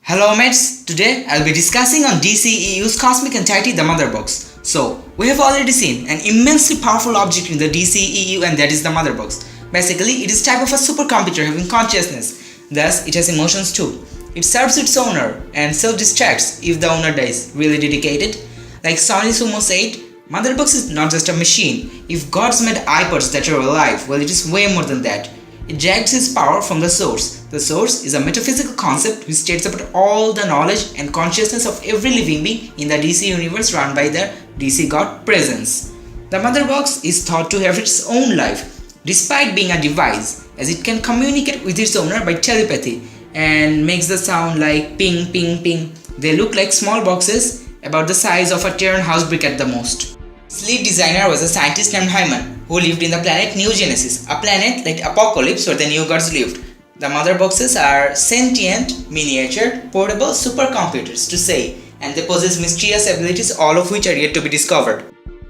Hello mates, today I'll be discussing on DCEU's cosmic entity, the Motherbox. So, we have already seen an immensely powerful object in the DCEU, and that is the Motherbox. Basically, it is type of a supercomputer having consciousness, thus it has emotions too. It serves its owner and self-destructs if the owner dies. Really dedicated? Like Sony Sumo said, Motherbox is not just a machine. If gods made iPods that are alive, well, it is way more than that. It derives its power from the source. The source is a metaphysical concept which states about all the knowledge and consciousness of every living being in the DC universe run by the DC God Presence. The Motherbox is thought to have its own life, despite being a device, as it can communicate with its owner by telepathy and makes the sound like ping ping ping. They look like small boxes about the size of a Terran house brick at the most. Its lead designer was a scientist named Hyman, who lived in the planet New Genesis, a planet like Apocalypse where the New Gods lived. The Motherboxes are sentient, miniature, portable supercomputers to say, and they possess mysterious abilities, all of which are yet to be discovered.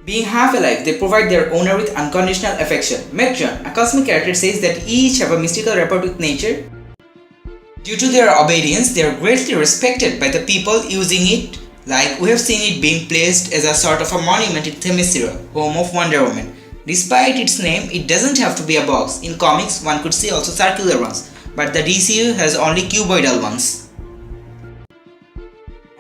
Being half alive, they provide their owner with unconditional affection. Metron, a cosmic character, says that each have a mystical rapport with nature. Due to their obedience, they are greatly respected by the people using it, like we have seen it being placed as a sort of a monument in Themyscira, home of Wonder Woman. Despite its name, it doesn't have to be a box. In comics, one could see also circular ones, but the DCU has only cuboidal ones.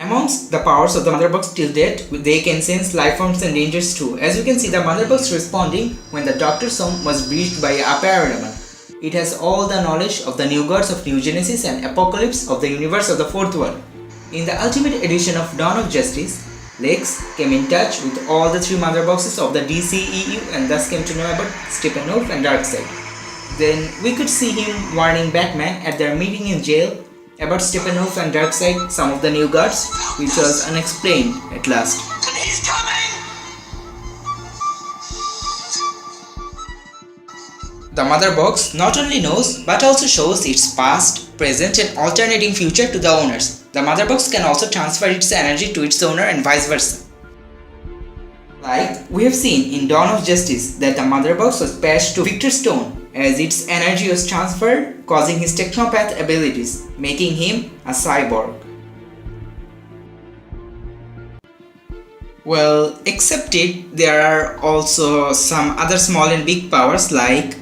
Amongst the powers of the Motherbox till date, they can sense life forms and dangers too. As you can see, the Motherbox responding when the Doctor's home was breached by a parademon. It has all the knowledge of the New Gods of New Genesis and Apocalypse of the universe of the Fourth World. In the Ultimate Edition of Dawn of Justice, Lex came in touch with all the three Motherboxes of the DCEU and thus came to know about Steppenwolf and Darkseid. Then we could see him warning Batman at their meeting in jail about Steppenwolf and Darkseid, some of the new gods, which was unexplained at last. He's coming! The Motherbox not only knows but also shows its past, present and alternating future to the owners. The Motherbox can also transfer its energy to its owner and vice versa. Like we have seen in Dawn of Justice that the Motherbox was patched to Victor Stone as its energy was transferred, causing his technopath abilities, making him a cyborg. Well, except it, there are also some other small and big powers like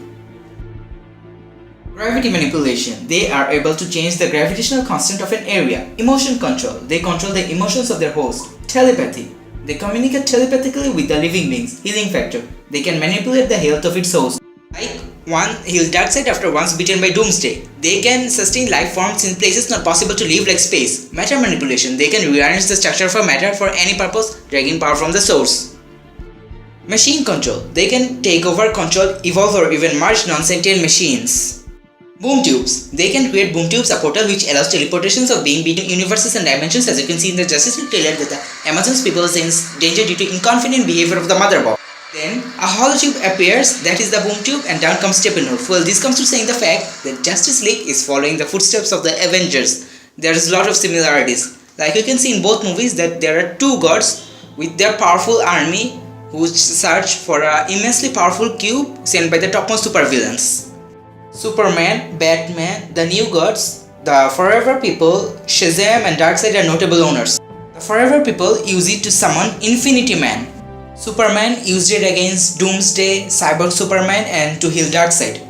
gravity manipulation. They are able to change the gravitational constant of an area. Emotion control. They control the emotions of their host. Telepathy. They communicate telepathically with the living beings. Healing factor. They can manipulate the health of its host. Like one heals Darkseid after once bitten by Doomsday. They can sustain life forms in places not possible to live like space. Matter manipulation. They can rearrange the structure of a matter for any purpose, dragging power from the source. Machine control. They can take over, control, evolve or even merge non-sentient machines. Boom tubes. They can create boom tubes, a portal which allows teleportations of being between universes and dimensions, as you can see in the Justice League trailer that the Amazon's people sense danger due to inconvenient behavior of the Motherbox. Then a hollow tube appears, that is the boom tube, and down comes Steppenwolf. Well, this comes to saying the fact that Justice League is following the footsteps of the Avengers. There is a lot of similarities. Like you can see in both movies that there are two gods with their powerful army who search for an immensely powerful cube sent by the topmost supervillains. Superman, Batman, the New Gods, the Forever People, Shazam and Darkseid are notable owners. The Forever People use it to summon Infinity Man. Superman used it against Doomsday, Cyborg Superman and to heal Darkseid.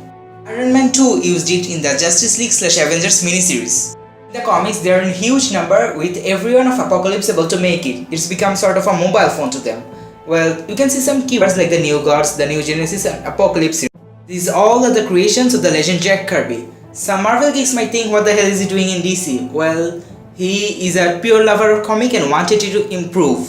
Iron Man 2 used it in the Justice League/Avengers miniseries. In the comics, they are in huge number with everyone of Apocalypse able to make it. It's become sort of a mobile phone to them. Well, you can see some keywords like the New Gods, the New Genesis and Apocalypse. These all are the creations of the legend Jack Kirby. Some Marvel geeks might think, what the hell is he doing in DC? Well, he is a pure lover of comic and wanted it to improve.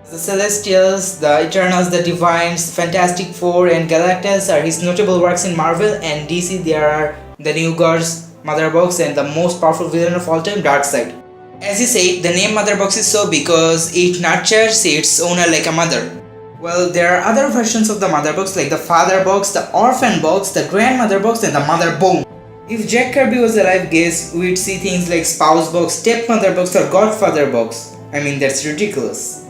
The Celestials, the Eternals, the Divines, Fantastic Four and Galactus are his notable works in Marvel, and DC there are the New Gods, Motherbox and the most powerful villain of all time, Darkseid. As he said, the name Motherbox is so because it nurtures its owner like a mother. Well, there are other versions of the Motherbox like the Father Box, the Orphan Box, the Grandmother Box and the Mother Bone. If Jack Kirby was alive, guess we'd see things like Spouse Box, Stepmother Box or Godfather Box. I mean, that's ridiculous.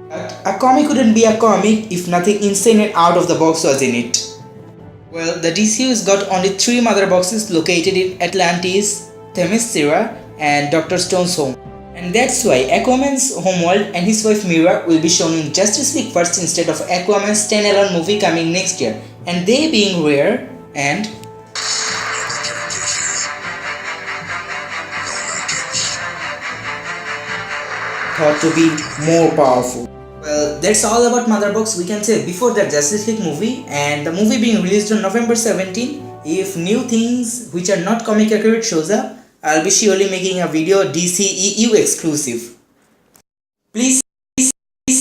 But a comic couldn't be a comic if nothing insane and out of the box was in it. Well, the DCU's got only 3 Motherboxes located in Atlantis, Themyscira and Dr. Stone's home. And that's why Aquaman's homeworld and his wife Mira will be shown in Justice League first instead of Aquaman's standalone movie coming next year. And they being rare and thought to be more powerful. Well, that's all about Motherbox we can say before the Justice League movie, and the movie being released on November 17. If new things which are not comic accurate shows up, I'll be surely making a video DC EU exclusive. Please